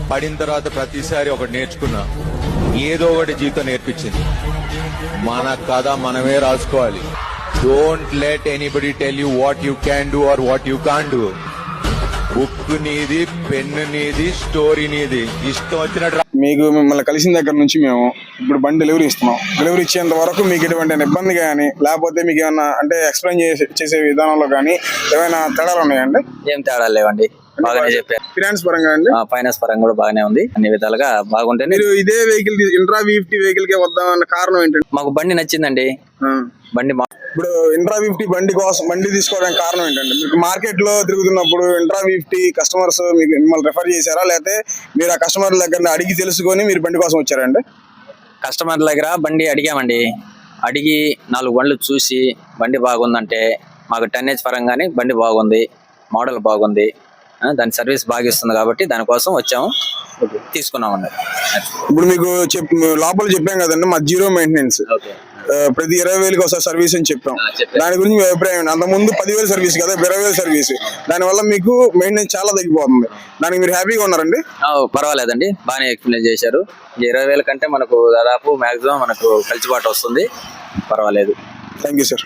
పడిన తర్వాత ప్రతిసారి ఒకటి నేర్చుకున్నా, ఏదో ఒకటి జీవితం నేర్పించింది. మన కథ మనమే రాసుకోవాలి. Don't let anybody tell you what you can do or what you can't do. Book నీది, పెన్ను నీది, స్టోరీ నీది, ఇష్టం వచ్చినట్టు. మీకు మిమ్మల్ని కలిసిన దగ్గర నుంచి మేము ఇప్పుడు బండి డెలివరీ ఇస్తున్నాం. డెలివరీ ఇచ్చేంత వరకు మీకు ఎటువంటి ఇబ్బంది కానీ, లేకపోతే మీకు ఏమన్నా అంటే ఎక్స్ప్లెయిన్ చేసే విధానంలో కానీ ఏమైనా తేడాలు ఉన్నాయండి? ఏం తేడాలు లేవండి, బాగానే చెప్పారు. ఫైనాన్స్ పరంగా అండి? ఫైనాన్స్ పరంగా కూడా బాగానే ఉంది, అన్ని విధాలుగా బాగుంటే. మీరు ఇదే వెహికల్ ఇంట్రా V50 వెహికల్ కే వద్దామన్న కారణం ఏంటండి? మాకు బండి నచ్చిందండి. బండి ఇప్పుడు ఇంట్రా V50 బండి తీసుకోవడానికి కారణం ఏంటండి? మీకు మార్కెట్ లో తిరుగుతున్నప్పుడు ఇంట్రా V50 కస్టమర్స్ మీకు మిమ్మల్ని రెఫర్ చేశారా, లేకపోతే మీరు ఆ కస్టమర్ దగ్గర అడిగి తెలుసుకొని మీరు బండి కోసం వచ్చారండి? కస్టమర్ దగ్గర బండి అడిగామండి. అడిగి 4 బండ్లు చూసి బండి బాగుందంటే, మాకు టన్నేజ్ పరంగానే బండి బాగుంది, మోడల్ బాగుంది, దాని సర్వీస్ బాగా ఇస్తుంది కాబట్టి దానికోసం వచ్చాము, తీసుకున్నామండి. ఇప్పుడు మీకు లోపల చెప్పాం కదండి, మా జీరో మెయింటెనెన్స్, ప్రతి 20,000కి ఒకసారి సర్వీస్ అని చెప్పాం. దాని గురించి మీ అభిప్రాయం? అంత ముందు 10,000 సర్వీస్ కదా, 20,000 సర్వీస్. దానివల్ల మీకు మెయింటెనెన్స్ చాలా తగ్గిపోతుంది. దానికి మీరు హ్యాపీగా ఉన్నారండి? పర్వాలేదండి, బాగానే ఎక్స్ప్లెయిన్ చేశారు. 20,000 కంటే మనకు దాదాపు మాక్సిమం మనకు కలిసిబాటు వస్తుంది, పర్వాలేదు. Thank you sir.